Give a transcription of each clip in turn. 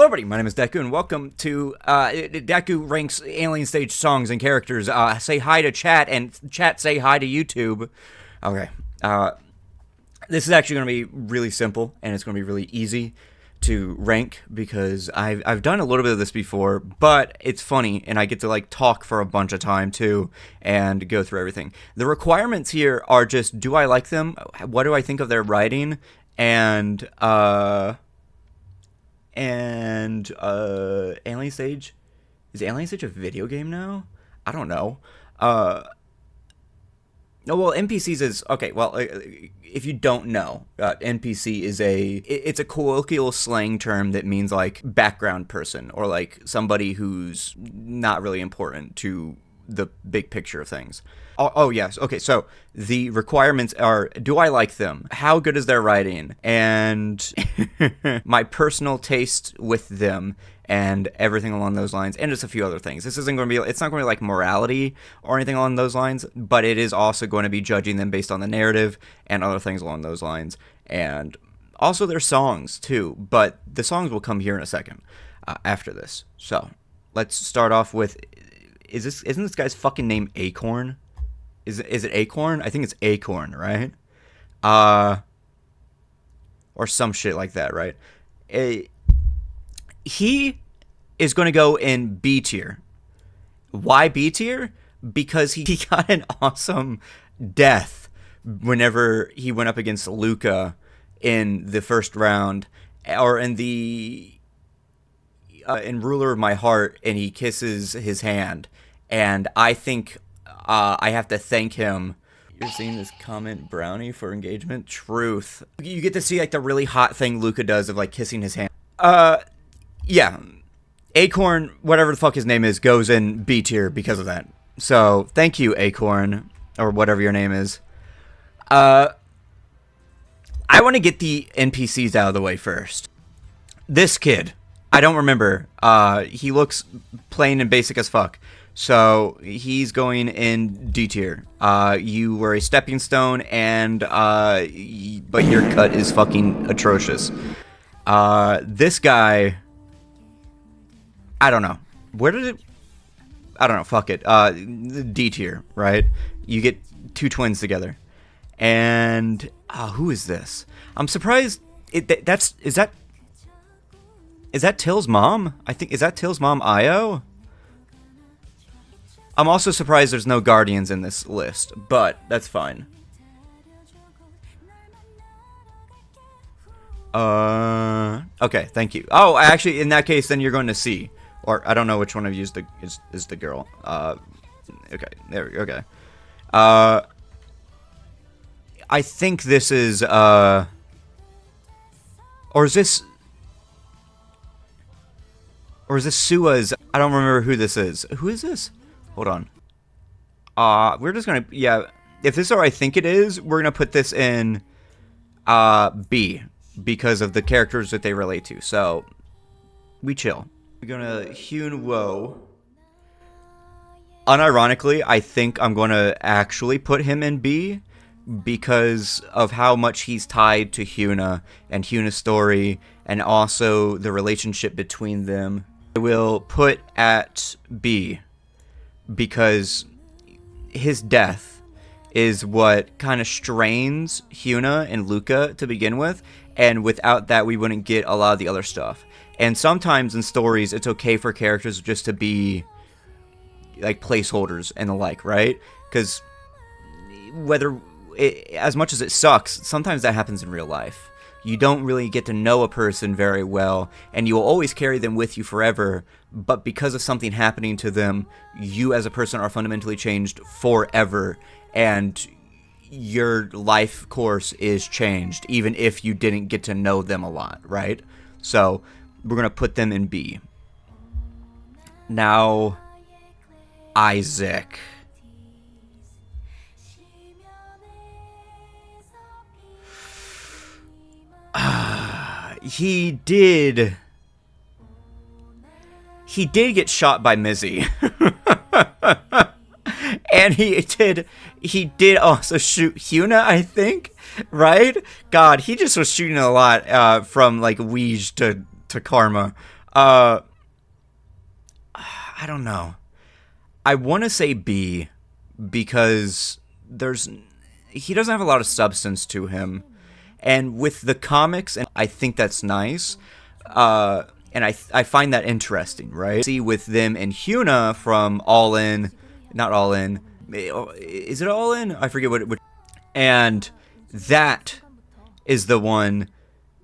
Hello everybody, my name is Deku, and welcome to Deku Ranks Alien Stage Songs and Characters. Say hi to chat, and chat say hi to YouTube. Okay, this is actually going to be really simple, and it's going to be really easy to rank, because I've done a little bit of this before, but it's funny, and I get to like talk for a bunch of time too, and go through everything. The requirements here are just, do I like them? What do I think of their writing? And Alien Stage, is Alien Stage a video game now? I don't know. No, well, NPCs is, okay, well, if you don't know, NPC is it's a colloquial slang term that means, like, background person, or, like, somebody who's not really important to the big picture of things. Oh, yes. Okay, so the requirements are, do I like them? How good is their writing? And my personal taste with them, and everything along those lines, and just a few other things. This isn't going to be, it's not going to be like morality or anything along those lines, but it is also going to be judging them based on the narrative and other things along those lines. And also their songs too, but the songs will come here in a second after this. So let's start off with, isn't this guy's fucking name Acorn? Is it Acorn? I think it's Acorn, right? Or some shit like that, right? He is going to go in B tier. Why B tier? Because he got an awesome death whenever he went up against Luca in the first round, or in Ruler of My Heart, and he kisses his hand. And I think I have to thank him. You're seeing this comment brownie for engagement? Truth. You get to see like the really hot thing Luca does of like kissing his hand. Yeah. Acorn, whatever the fuck his name is, goes in B tier because of that. So thank you, Acorn, or whatever your name is. I want to get the NPCs out of the way first. This kid, I don't remember. He looks plain and basic as fuck. So he's going in D tier. You were a stepping stone, and but your cut is fucking atrocious. This guy, I don't know. Where did it? I don't know. Fuck it. D tier, right? You get two twins together, and who is this? I'm surprised. Is that Till's mom? I think, is that Till's mom, Io? I'm also surprised there's no Guardians in this list, but that's fine. Okay, thank you. Oh, actually, in that case, then you're going to C. Or, I don't know which one of you is the girl. Okay, there we go, okay. I think this is, or is this Sua's? I don't remember who this is. Who is this? Hold on. We're just gonna, yeah, if this is what I think it is, we're gonna put this in B, because of the characters that they relate to. So we chill. We're gonna Hyuna. Unironically, I think I'm gonna actually put him in B, because of how much he's tied to Hyuna and Hyuna's story, and also the relationship between them. I will put at B, because his death is what kind of strains Hyuna and Luca to begin with, and without that we wouldn't get a lot of the other stuff. And sometimes in stories it's okay for characters just to be like placeholders and the like, right? Because as much as it sucks, sometimes that happens in real life. You don't really get to know a person very well, and you will always carry them with you forever, but because of something happening to them, you as a person are fundamentally changed forever, and your life course is changed, even if you didn't get to know them a lot, right? So, we're going to put them in B. Now, Isaac. He did get shot by Mizi. And he did also shoot Hyuna, I think, right? God, he just was shooting a lot from like Weege to Karma. I don't know. I want to say B because he doesn't have a lot of substance to him. And with the comics, and I think that's nice. And I find that interesting, right? See, with them and Hyuna from All In, not All In, is it All In? I forget what. And that is the one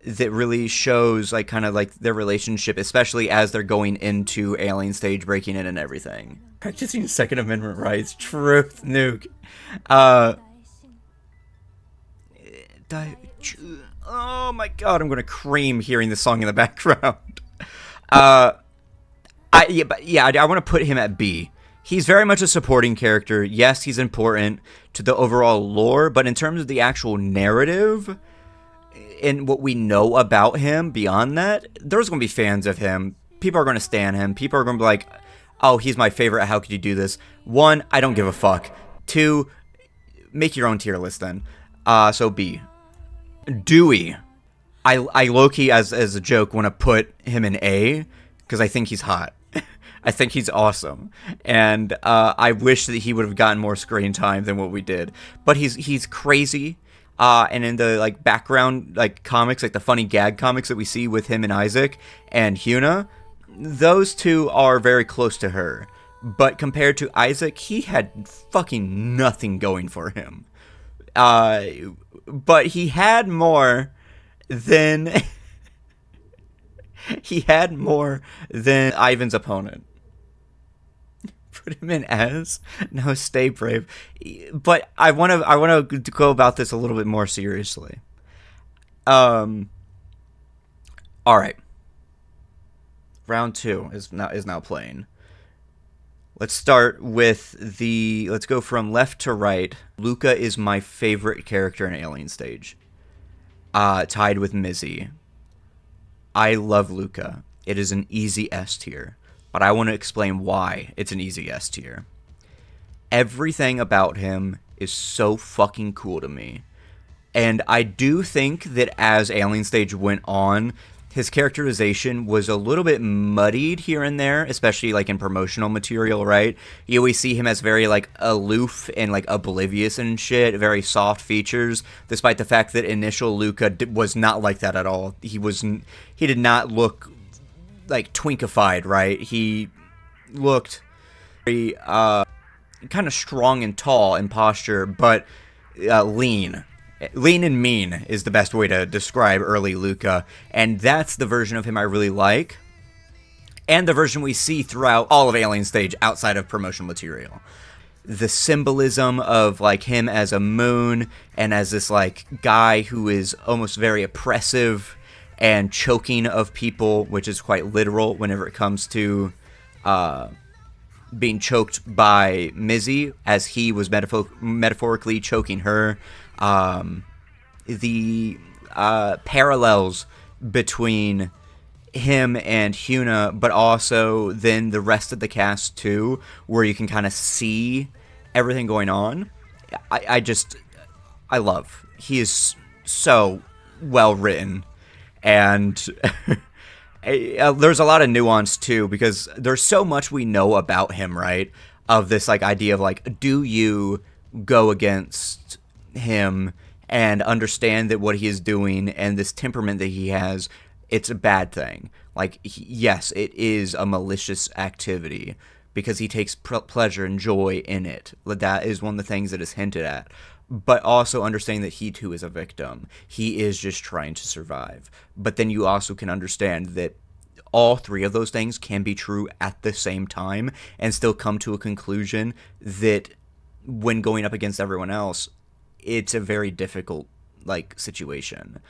that really shows like kind of like their relationship, especially as they're going into alien stage, breaking in and everything. Practicing Second Amendment rights, truth, nuke. Oh my god, I'm gonna cream hearing the song in the background. I want to put him at B. He's very much a supporting character. Yes, he's important to the overall lore, but in terms of the actual narrative and what we know about him beyond that, there's going to be fans of him. People are going to stan him. People are going to be like, oh, he's my favorite. How could you do this? 1, I don't give a fuck. 2, make your own tier list then. So B. Dewey. I low-key, as a joke, want to put him in A because I think he's hot. I think he's awesome, and I wish that he would have gotten more screen time than what we did. But he's crazy, and in the like background like comics, like the funny gag comics that we see with him and Isaac and Hyuna, those two are very close to her. But compared to Isaac, he had fucking nothing going for him. But he had more than Ivan's opponent. Put him in S. No, stay brave. But I want to go about this a little bit more seriously. All right. Round 2 is now playing. Let's start with let's go from left to right. Luca is my favorite character in Alien Stage. Tied with Mizi. I love Luca. It is an easy S tier. But I want to explain why it's an easy S tier. Everything about him is so fucking cool to me. And I do think that as Alien Stage went on, his characterization was a little bit muddied here and there, especially like in promotional material, right? You always see him as very like aloof and like oblivious and shit, very soft features, despite the fact that initial Luca was not like that at all. He did not look like twinkified, right? He looked very kind of strong and tall in posture, but lean. Lean and mean is the best way to describe early Luca, and that's the version of him I really like, and the version we see throughout all of Alien Stage outside of promotional material. The symbolism of like him as a moon and as this like guy who is almost very oppressive and choking of people, which is quite literal whenever it comes to being choked by Mizi, as he was metaphorically choking her. The parallels between him and Hyuna, but also then the rest of the cast too, where you can kind of see everything going on. I love. He is so well written. And there's a lot of nuance, too, because there's so much we know about him, right? Of this, like, idea of, like, do you go against him and understand that what he is doing and this temperament that he has, it's a bad thing. Like, yes, it is a malicious activity because he takes pleasure and joy in it. That is one of the things that is hinted at. But also understanding that he too is a victim. He is just trying to survive. But then you also can understand that all three of those things can be true at the same time and still come to a conclusion that when going up against everyone else, it's a very difficult like situation.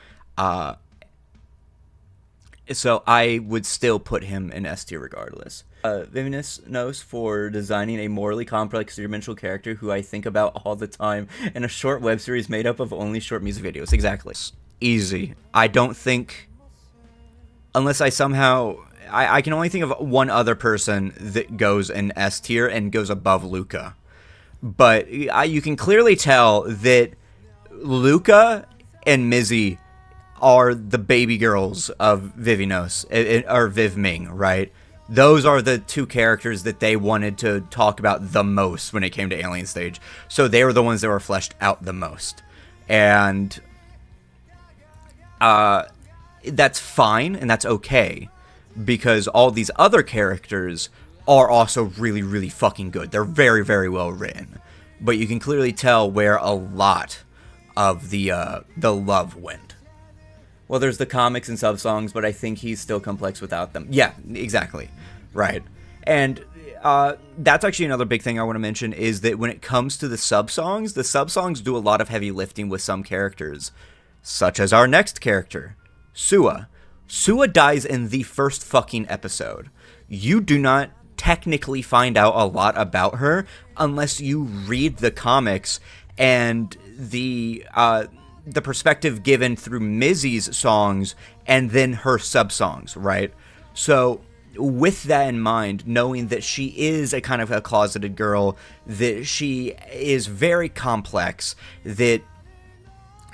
So I would still put him in S tier regardless. Vivinus knows for designing a morally complex three-dimensional character who I think about all the time in a short web series made up of only short music videos. Exactly. Easy. I don't think, unless I somehow, I can only think of one other person that goes in S tier and goes above Luca. But you can clearly tell that Luca and Mizi are the baby girls of Vivinos, or Viv Ming, right? Those are the two characters that they wanted to talk about the most when it came to Alien Stage. So they were the ones that were fleshed out the most. And that's fine, and that's okay, because all these other characters are also really, really fucking good. They're very, very well written. But you can clearly tell where a lot of the love went. Well, there's the comics and sub-songs, but I think he's still complex without them. Yeah, exactly. Right. And that's actually another big thing I want to mention, is that when it comes to the sub-songs do a lot of heavy lifting with some characters, such as our next character, Sua. Sua dies in the first fucking episode. You do not technically find out a lot about her unless you read the comics and the perspective given through Mizi's songs and then her sub-songs, right? So with that in mind, knowing that she is a kind of a closeted girl, that she is very complex, that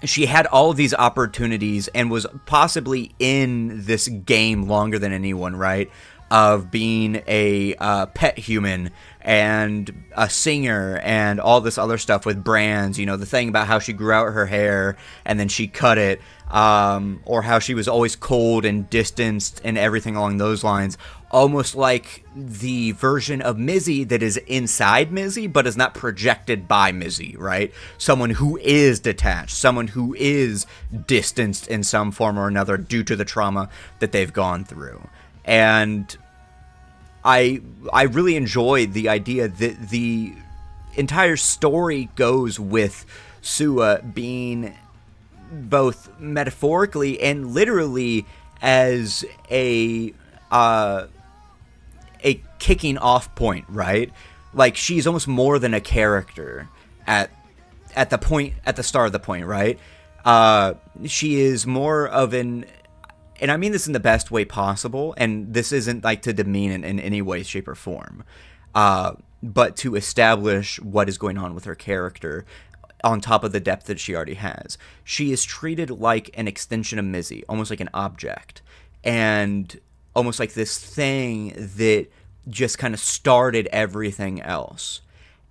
she had all of these opportunities and was possibly in this game longer than anyone, right? Of being a pet human and a singer and all this other stuff with brands, you know, the thing about how she grew out her hair and then she cut it, or how she was always cold and distanced and everything along those lines, almost like the version of Mizi that is inside Mizi but is not projected by Mizi, right? Someone who is detached, someone who is distanced in some form or another due to the trauma that they've gone through. And I really enjoy the idea that the entire story goes with Sua being both metaphorically and literally as a kicking off point, right? Like, she's almost more than a character at the start of the point, right? She is more of an, and I mean this in the best way possible, and this isn't like to demean in any way, shape, or form, but to establish what is going on with her character on top of the depth that she already has. She is treated like an extension of Mizi, almost like an object, and almost like this thing that just kind of started everything else.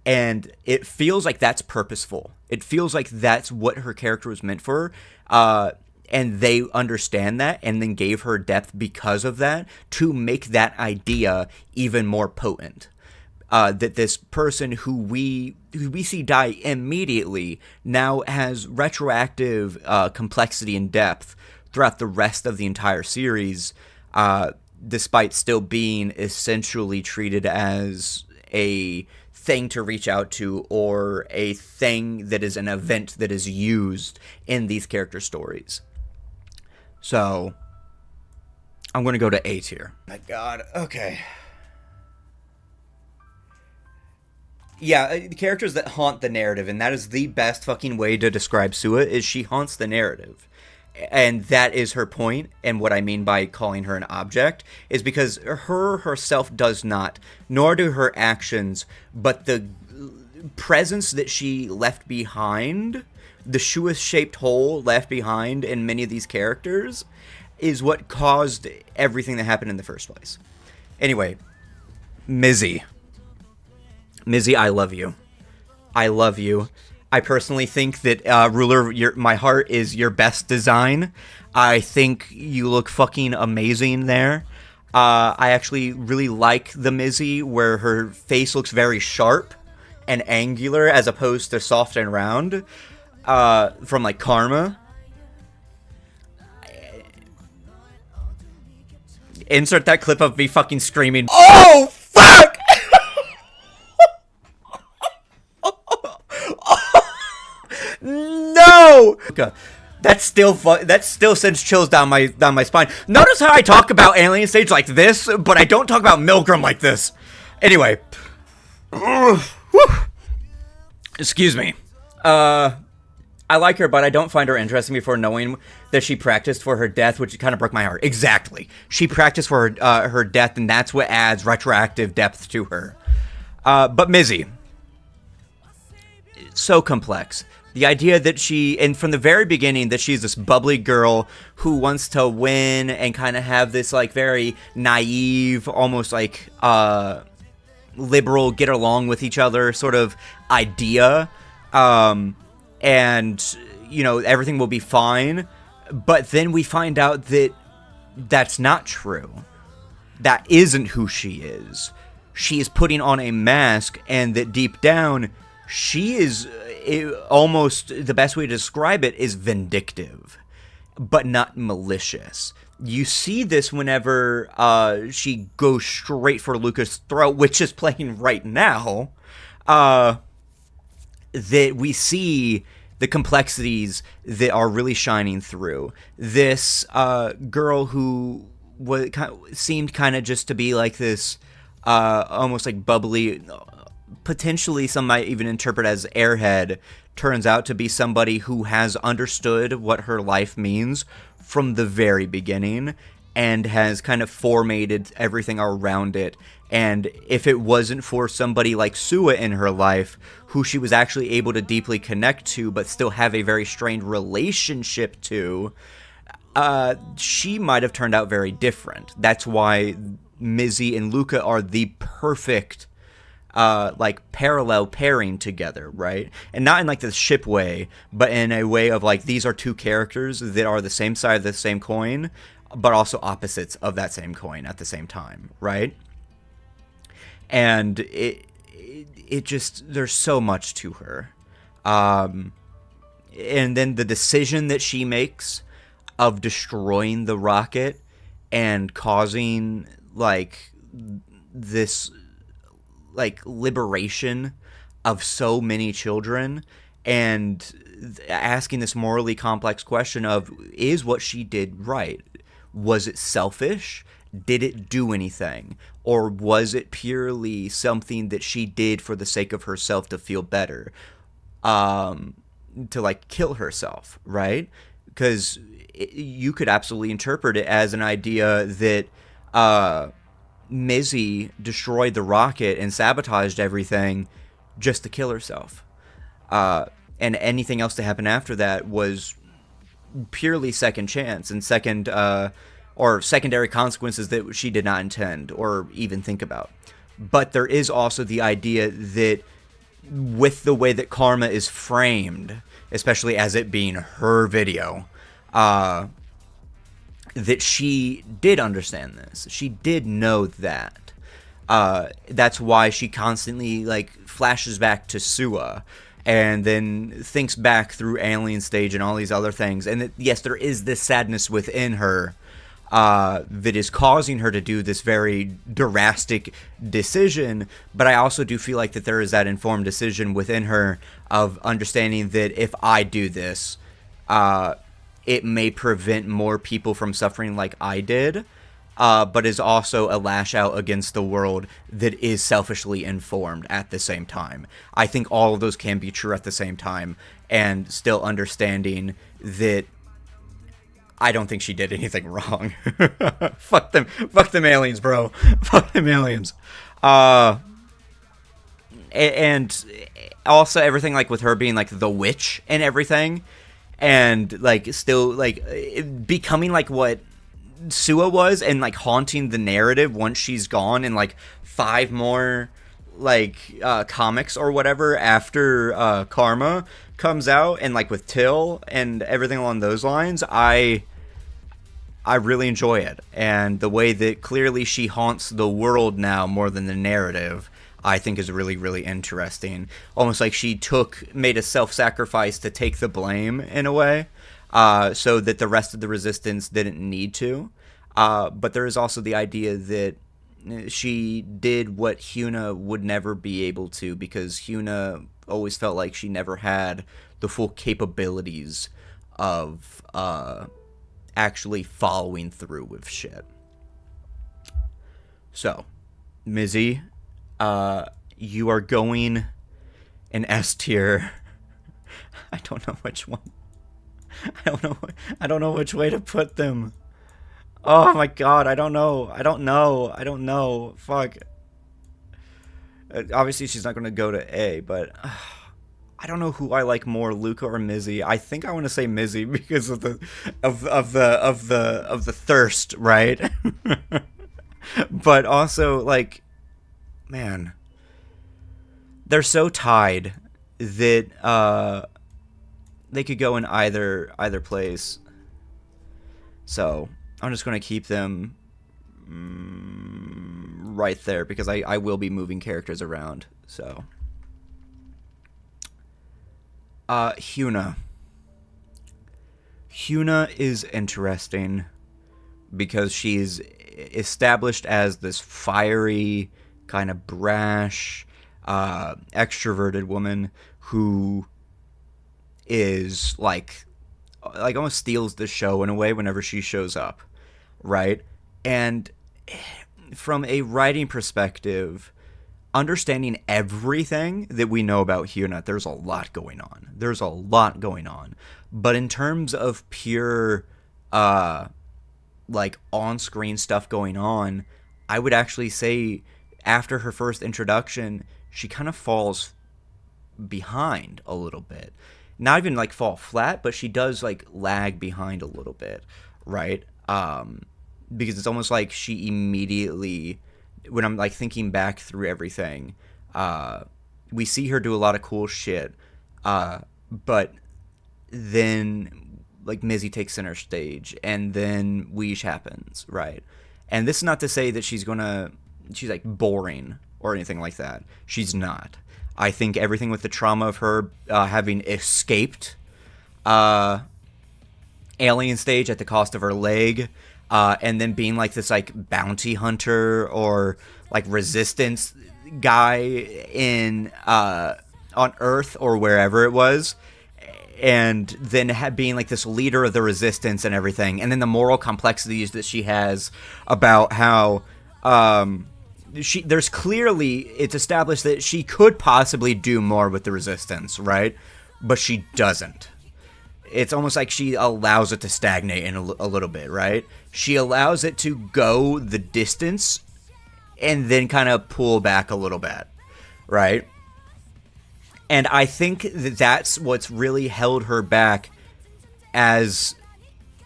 And it feels like that's purposeful. It feels like that's what her character was meant for, and they understand that and then gave her depth because of that to make that idea even more potent. That this person who we see die immediately now has retroactive complexity and depth throughout the rest of the entire series, despite still being essentially treated as a thing to reach out to or a thing that is an event that is used in these character stories. So, I'm going to go to A tier. My God, okay. Yeah, characters that haunt the narrative, and that is the best fucking way to describe Sua, is she haunts the narrative. And that is her point, and what I mean by calling her an object is because her herself does not, nor do her actions, but the presence that she left behind, the Shua-shaped hole left behind in many of these characters, is what caused everything that happened in the first place. Anyway, Mizi. Mizi, I love you. I love you. I personally think that Ruler, My Heart is your best design. I think you look fucking amazing there. I actually really like the Mizi where her face looks very sharp and angular as opposed to soft and round, from like Karma. Insert that clip of me fucking screaming, "Oh, fuck!" No! That still sends chills down my spine. Notice how I talk about Alien Stage like this, but I don't talk about Milgram like this. Anyway. Excuse me. I like her, but I don't find her interesting before knowing that she practiced for her death, which kind of broke my heart. Exactly. She practiced for her death, and that's what adds retroactive depth to her. But Mizi. So complex. The idea that and from the very beginning, that she's this bubbly girl who wants to win and kind of have this, like, very naive, almost like, liberal, get along with each other sort of idea. And, you know, everything will be fine. But then we find out that that's not true. That isn't who she is. She is putting on a mask, and that deep down, she is almost, the best way to describe it is vindictive, but not malicious. You see this whenever she goes straight for Luca's throat, which is playing right now, that we see the complexities that are really shining through. This girl who seemed kind of just to be like this, almost like bubbly, potentially some might even interpret as airhead, turns out to be somebody who has understood what her life means from the very beginning and has kind of formatted everything around it. And if it wasn't for somebody like Sua in her life, who she was actually able to deeply connect to but still have a very strained relationship to, she might have turned out very different. That's why Mizi and Luca are the perfect like parallel pairing together, right? And not in like the ship way, but in a way of like, these are two characters that are the same side of the same coin, but also opposites of that same coin at the same time, right? And it just, there's so much to her. And then the decision that she makes of destroying the rocket and causing like this like liberation of so many children, and asking this morally complex question of, is what she did right? Was it selfish? Did it do anything? Or was it purely something that she did for the sake of herself to feel better? To like kill herself, right? Because you could absolutely interpret it as an idea that Mizi destroyed the rocket and sabotaged everything just to kill herself. And anything else to happen after that was purely second chance and or secondary consequences that she did not intend or even think about. But there is also the idea that with the way that karma is framed, especially as it being her video, that she did understand this. She did know that. That's why she constantly like flashes back to Sua and then thinks back through Alien Stage and all these other things. And that, yes, there is this sadness within her that is causing her to do this very drastic decision. But I also do feel like that there is that informed decision within her of understanding that if I do this, it may prevent more people from suffering like I did, but is also a lash out against the world that is selfishly informed at the same time. I think all of those can be true at the same time, and still understanding that I don't think she did anything wrong. Fuck them aliens, bro. Fuck them aliens. And also everything like with her being like the witch and everything, and like still like becoming like what Sua was, and like haunting the narrative once she's gone, and like 5 more like comics or whatever after Karma comes out, and like with Till and everything along those lines. I really enjoy it, and the way that clearly she haunts the world now more than the narrative, I think is really, really interesting. Almost like she made a self-sacrifice to take the blame in a way, so that the rest of the resistance didn't need to. But there is also the idea that she did what Hyuna would never be able to, because Hyuna always felt like she never had the full capabilities of actually following through with shit. So, Mizi, you are going in S tier. I don't know which one. I don't know which way to put them. Oh my god, I don't know. Fuck. Obviously she's not going to go to A, but I don't know who I like more, Luca or Mizi. I think I want to say Mizi because of the of the thirst, right? But also, like, man, they're so tied that they could go in either place. So I'm just going to keep them right there because I will be moving characters around. So Hyuna. Hyuna is interesting because she's established as this fiery, kind of brash, extroverted woman who is like almost steals the show in a way whenever she shows up, right? And from a writing perspective, understanding everything that we know about Hyuna, there's a lot going on. There's a lot going on. But in terms of pure like on-screen stuff going on, I would actually say after her first introduction, she kind of falls behind a little bit. Not even like fall flat, but she does like lag behind a little bit, right? Because it's almost like she immediately, when I'm like thinking back through everything, we see her do a lot of cool shit, but then like Mizi takes center stage, and then Weesh happens, right? And this is not to say that she's like boring or anything like that. She's not. I think everything with the trauma of her having escaped alien stage at the cost of her leg, and then being like this like bounty hunter or like resistance guy in on Earth or wherever it was, and then being like this leader of the resistance and everything, and then the moral complexities that she has about how there's clearly, it's established that she could possibly do more with the resistance, right? But she doesn't. It's almost like she allows it to stagnate in a little bit, right? She allows it to go the distance and then kind of pull back a little bit, right? And I think that that's what's really held her back as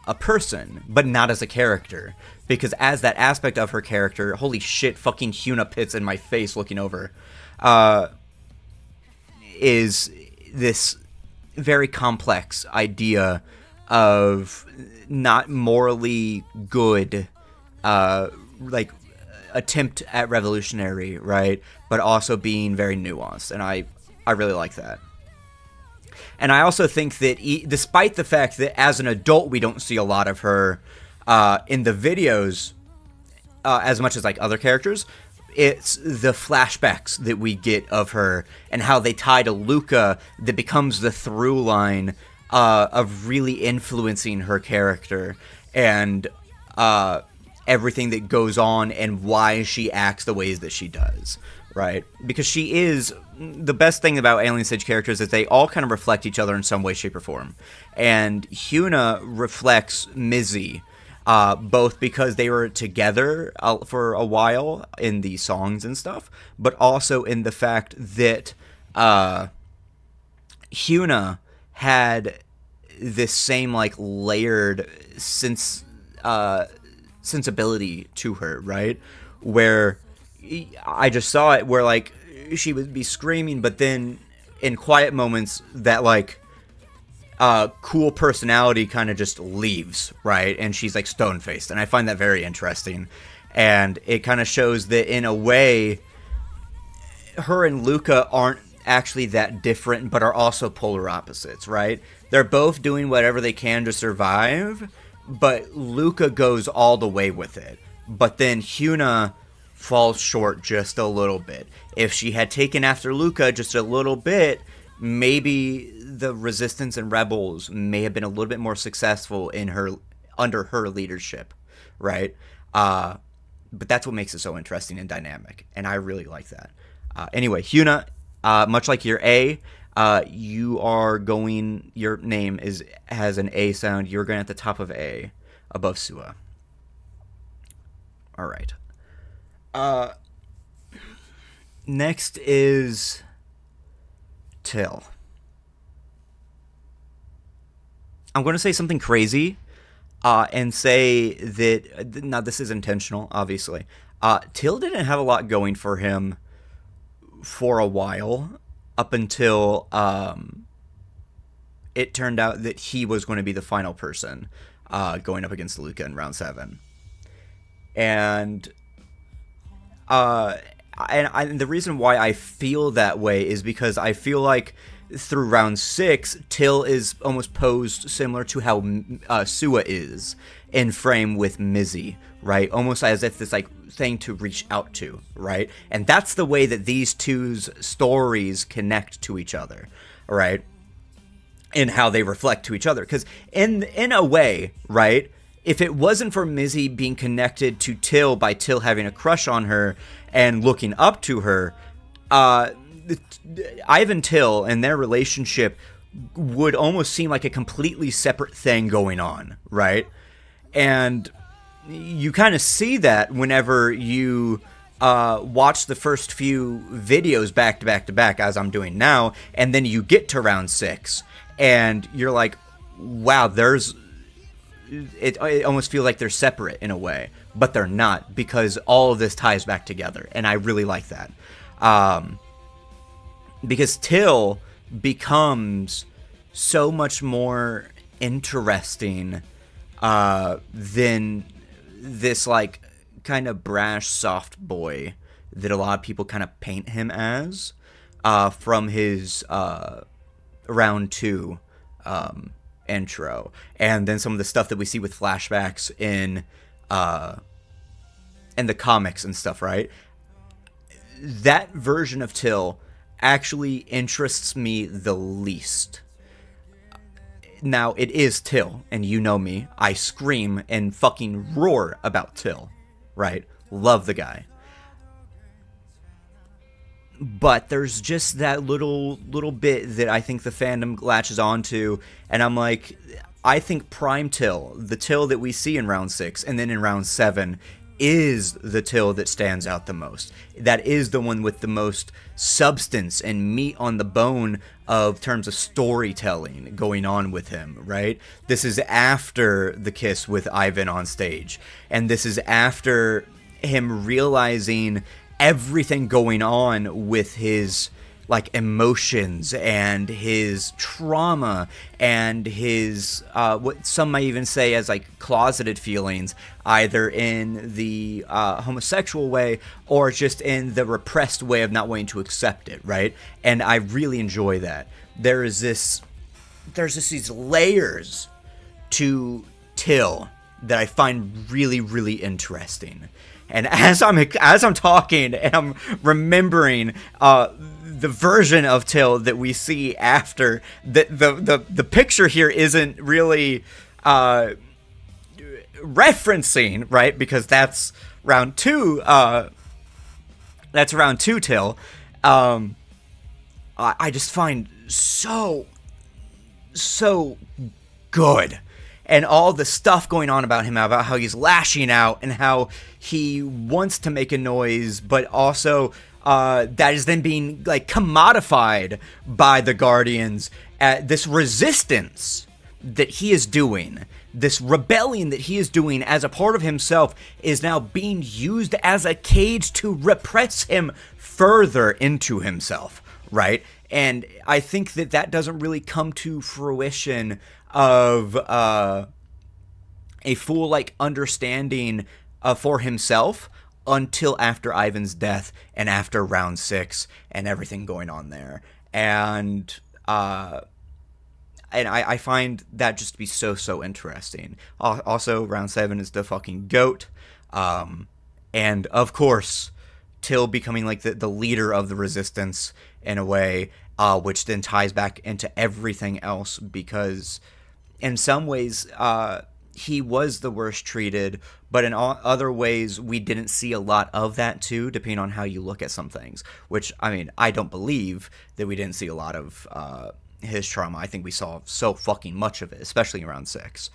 a person, but not as a character. Because as that aspect of her character, holy shit, fucking Hyuna Pitts in my face looking over, is this very complex idea of not morally good, like, attempt at revolutionary, right? But also being very nuanced, and I really like that. And I also think that despite the fact that as an adult we don't see a lot of her in the videos as much as like other characters, it's the flashbacks that we get of her and how they tie to Luca that becomes the through line of really influencing her character and everything that goes on and why she acts the ways that she does, right? Because she is, the best thing about Alien Stage characters is they all kind of reflect each other in some way, shape, or form. And Hyuna reflects Mizi, both because they were together for a while in the songs and stuff, but also in the fact that Hyuna had this same like layered sensibility to her, right? Where I just saw it where like she would be screaming, but then in quiet moments that like cool personality kind of just leaves, right? And she's like stone-faced, and I find that very interesting. And it kind of shows that in a way her and Luca aren't actually that different, but are also polar opposites, right? They're both doing whatever they can to survive, but Luca goes all the way with it. But then Hyuna falls short just a little bit. If she had taken after Luca just a little bit, maybe the resistance and rebels may have been a little bit more successful in her under her leadership, right? But that's what makes it so interesting and dynamic, and I really like that. Anyway, Hyuna, much like your A, you are going. Your name has an A sound. You're going at the top of A, above Sua. All right. Next is Till. I'm going to say something crazy, and say that, now this is intentional, obviously. Till didn't have a lot going for him for a while, up until it turned out that he was going to be the final person going up against Luca in round 7. And the reason why I feel that way is because I feel like through round 6, Till is almost posed similar to how Sua is in frame with Mizi, right? Almost as if this like thing to reach out to, right? And that's the way that these two's stories connect to each other, right? And how they reflect to each other. Because in a way, right, if it wasn't for Mizi being connected to Till by Till having a crush on her and looking up to her, Ivan Till and their relationship would almost seem like a completely separate thing going on, right? And you kind of see that whenever you watch the first few videos back to back to back, as I'm doing now, and then you get to round 6, and you're like, wow, it almost feels like they're separate in a way, but they're not, because all of this ties back together, and I really like that. Because Till becomes so much more interesting than this like kind of brash soft boy that a lot of people kind of paint him as from his round 2 intro, and then some of the stuff that we see with flashbacks in the comics and stuff, right? That version of Till actually interests me the least. Now, it is Till, and you know me. I scream and fucking roar about Till, right? Love the guy. But there's just that little bit that I think the fandom latches onto, and I'm like, I think Prime Till, the Till that we see in round 6, and then in round 7, is the Till that stands out the most. That is the one with the most substance and meat on the bone of terms of storytelling going on with him, right? This is after the kiss with Ivan on stage, and this is after him realizing everything going on with his like emotions and his trauma and his what some might even say as like closeted feelings, either in the homosexual way or just in the repressed way of not wanting to accept it, right? And I really enjoy that. There's just these layers to Till that I find really, really interesting. And as I'm talking and I'm remembering the version of Till that we see after, the picture here isn't really referencing, right? Because that's round 2. That's round 2 Till. I just find so good. And all the stuff going on about him, about how he's lashing out and how he wants to make a noise, but also that is then being like commodified by the Guardians. This resistance that he is doing, this rebellion that he is doing as a part of himself, is now being used as a cage to repress him further into himself, right? And I think that doesn't really come to fruition of a full like understanding for himself until after Ivan's death and after round 6 and everything going on there. And I find that just to be so interesting. Also, round 7 is the fucking GOAT. And of course, Till becoming like the leader of the resistance in a way, which then ties back into everything else, because in some ways, he was the worst treated, but in other ways, we didn't see a lot of that too, depending on how you look at some things. Which, I mean, I don't believe that we didn't see a lot of his trauma. I think we saw so fucking much of it, especially around 6.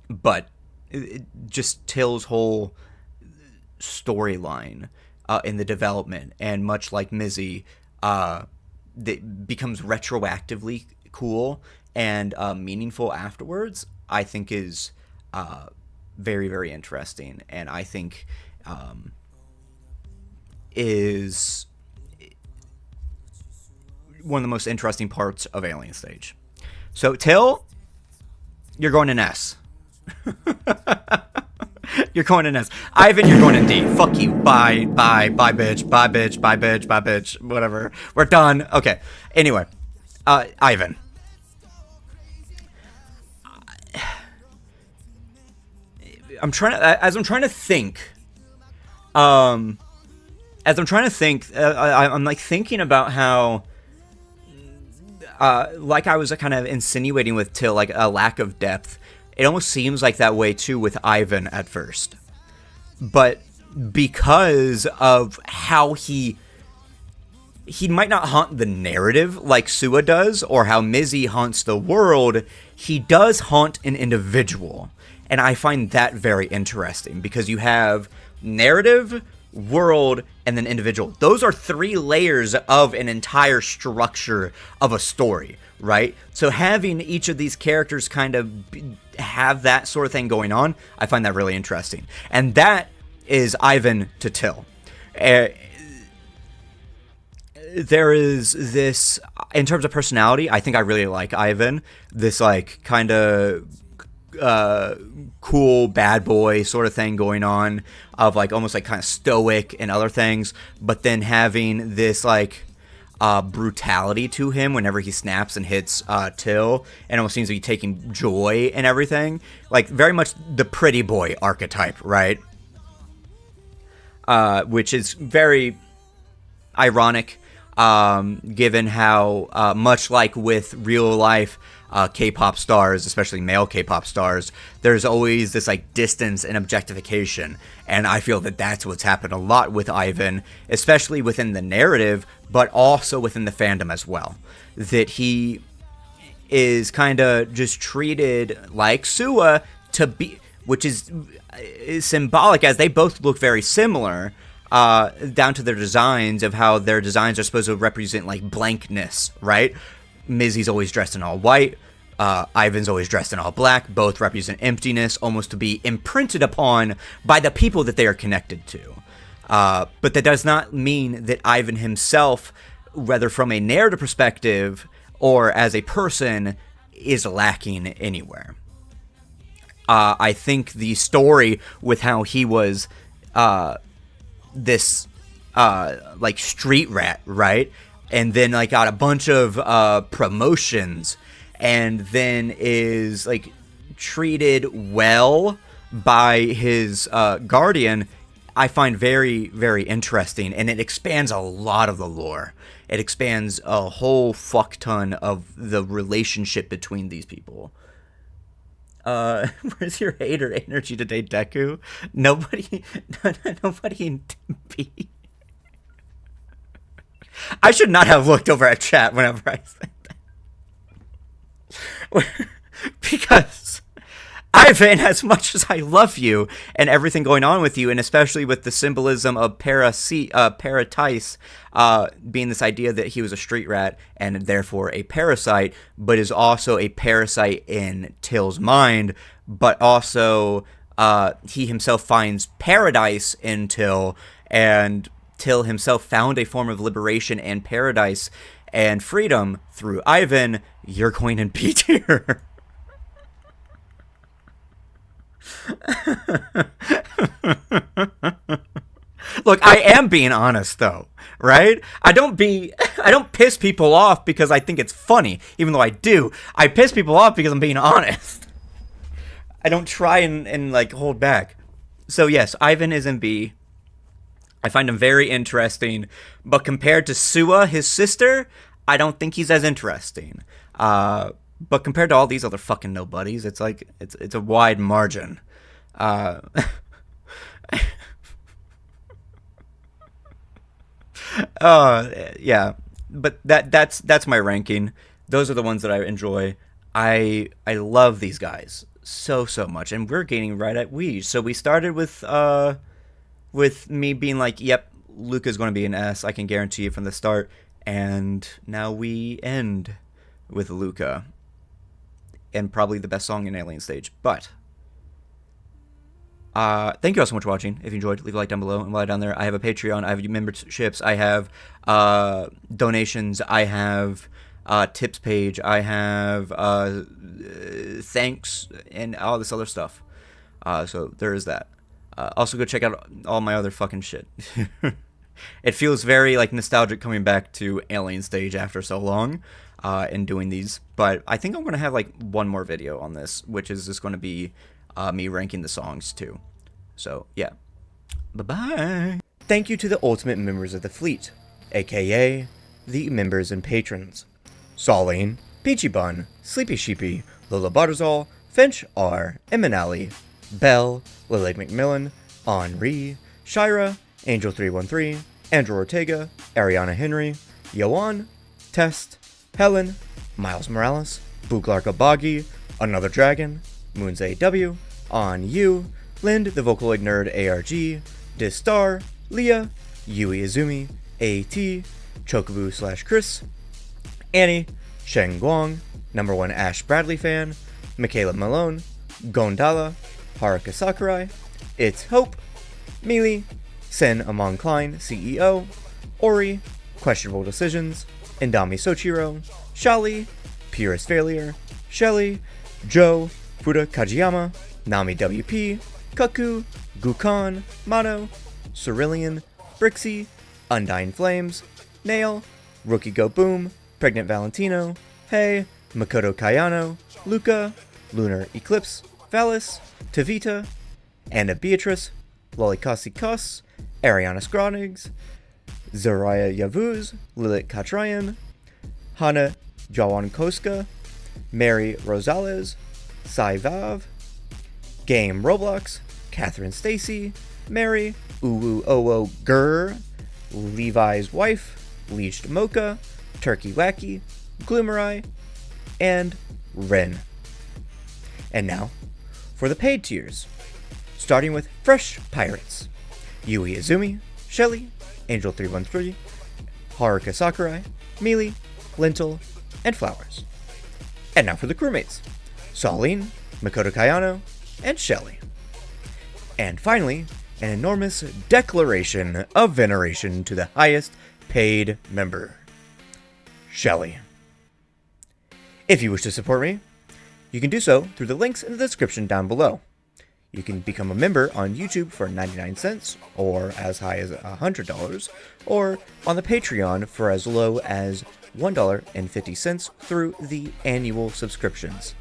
But just Till's whole storyline in the development, and much like Mizi, that becomes retroactively cool and meaningful afterwards, I think is very, very interesting, and I think is one of the most interesting parts of Alien Stage. So, Till, you're going in S. You're going in S. Ivan, you're going in D. Fuck you. Bye, bitch. Bye, bitch. Whatever. We're done. Okay. Anyway, Ivan. I'm trying to think. I'm like thinking about how, like I was kind of insinuating with Till, like a lack of depth. It almost seems like that way too with Ivan at first, but because of how he might not haunt the narrative like Sua does, or how Mizi haunts the world, he does haunt an individual. And I find that very interesting, because you have narrative, world, and then individual. Those are 3 layers of an entire structure of a story, right? So having each of these characters kind of have that sort of thing going on, I find that really interesting. And that is Ivan to Till. There is this, in terms of personality, I think I really like Ivan. This like kind of cool bad boy sort of thing going on, of like almost like kind of stoic and other things, but then having this like brutality to him whenever he snaps and hits Till, and almost seems to be taking joy in everything, like very much the pretty boy archetype, right? Which is very ironic, given how much like with real life K-pop stars, especially male K-pop stars, there's always this like distance and objectification, and I feel that that's what's happened a lot with Ivan, especially within the narrative, but also within the fandom as well. That he is kind of just treated like Sua to be, which is symbolic, as they both look very similar, down to their designs, of how their designs are supposed to represent like blankness, right? Mizi's always dressed in all white. Ivan's always dressed in all black. Both represent emptiness, almost to be imprinted upon by the people that they are connected to. But that does not mean that Ivan himself, whether from a narrative perspective or as a person, is lacking anywhere. I think the story with how he was this like street rat, right? And then like got a bunch of promotions, and then is like treated well by his guardian, I find very, very interesting, and it expands a lot of the lore. It expands a whole fuck ton of the relationship between these people. Where's your hater energy today, Deku? Nobody in B. I should not have looked over at chat whenever I said that. Because, Ivan, as much as I love you and everything going on with you, and especially with the symbolism of Paratice being this idea that he was a street rat and therefore a parasite, but is also a parasite in Till's mind, but also he himself finds paradise in Till, and Till himself found a form of liberation and paradise and freedom through Ivan. You're going in B tier. Look, I am being honest though, right? I don't piss people off because I think it's funny, even though I do. I piss people off because I'm being honest. I don't try and like hold back. So yes, Ivan is in B. I find him very interesting, but compared to Sua, his sister, I don't think he's as interesting. But compared to all these other fucking nobodies, it's like it's a wide margin. Yeah, but that's my ranking. Those are the ones that I enjoy. I love these guys so much, and we're gaining right at we. So we started with me being like, yep, Luca's going to be an S, I can guarantee you from the start, and now we end with Luca. and probably the best song in Alien Stage. But thank you all so much for watching. If you enjoyed, leave a like down below. And while down there, I have a Patreon, I have memberships, I have donations, I have tips page, I have thanks, and all this other stuff. So there is that. Also go check out all my other fucking shit. It feels very like nostalgic coming back to Alien Stage after so long and doing these. But I think I'm going to have like one more video on this, which is just going to be me ranking the songs too. So yeah. Bye-bye. Thank you to the ultimate members of the fleet, aka the members and patrons. Saline, Peachy Bun, Sleepy Sheepy, Lola Barzal, Finch R, Eminali, Belle, Lily McMillan, Henri, Shira, Angel313, Andrew Ortega, Ariana Henry, Yoan, Test, Helen, Miles Morales, Buglarka Boggy, Another Dragon, Moons AW, On You, Lind, the Vocaloid Nerd ARG, Distar, Leah, Yui Izumi, AT, Chocobo/Chris, Annie, Sheng Guang, Number 1 Ash Bradley fan, Michaela Malone, Gondala, Haruka Sakurai, It's Hope, Mealy, Sen Amon Klein, CEO, Ori, Questionable Decisions, Indami Sochiro, Shali, Purest Failure, Shelly, Joe, Fuda Kajiyama, Nami WP, Kaku, Gukan, Mano, Cerulean, Brixie, Undying Flames, Nail, Rookie Go Boom, Pregnant Valentino, Hey, Makoto Kayano, Luca, Lunar Eclipse, Valis, Tavita, Anna Beatrice, Lolikasi Kuss, Ariana Scronigs, Zaraya Yavuz, Lilith Katrayan, Hana Jawan Koska, Mary Rosales, Sai Vav, Game Roblox, Catherine Stacy, Mary, Uwu Owo Gur, Levi's Wife, Leached Mocha, Turkey Wacky, Gloomerai, and Ren. And now, for the paid tiers, starting with Fresh Pirates, Yui Izumi, Shelly, Angel313, Haruka Sakurai, Mealy, Lentil, and Flowers. And now for the crewmates, Saline, Makoto Kayano, and Shelly. And finally, an enormous declaration of veneration to the highest paid member, Shelly. If you wish to support me, you can do so through the links in the description down below. You can become a member on YouTube for 99 cents, or as high as $100, or on the Patreon for as low as $1.50 through the annual subscriptions.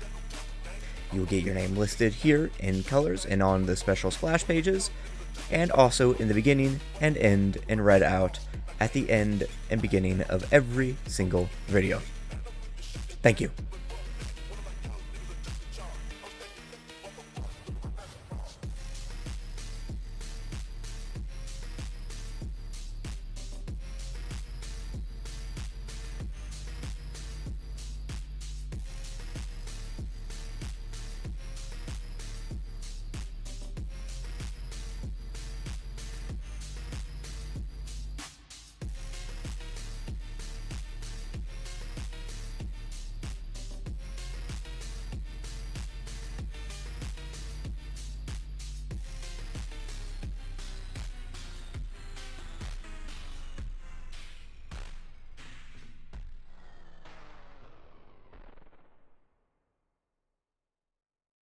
You will get your name listed here in colors and on the special splash pages, and also in the beginning and end and read out at the end and beginning of every single video. Thank you.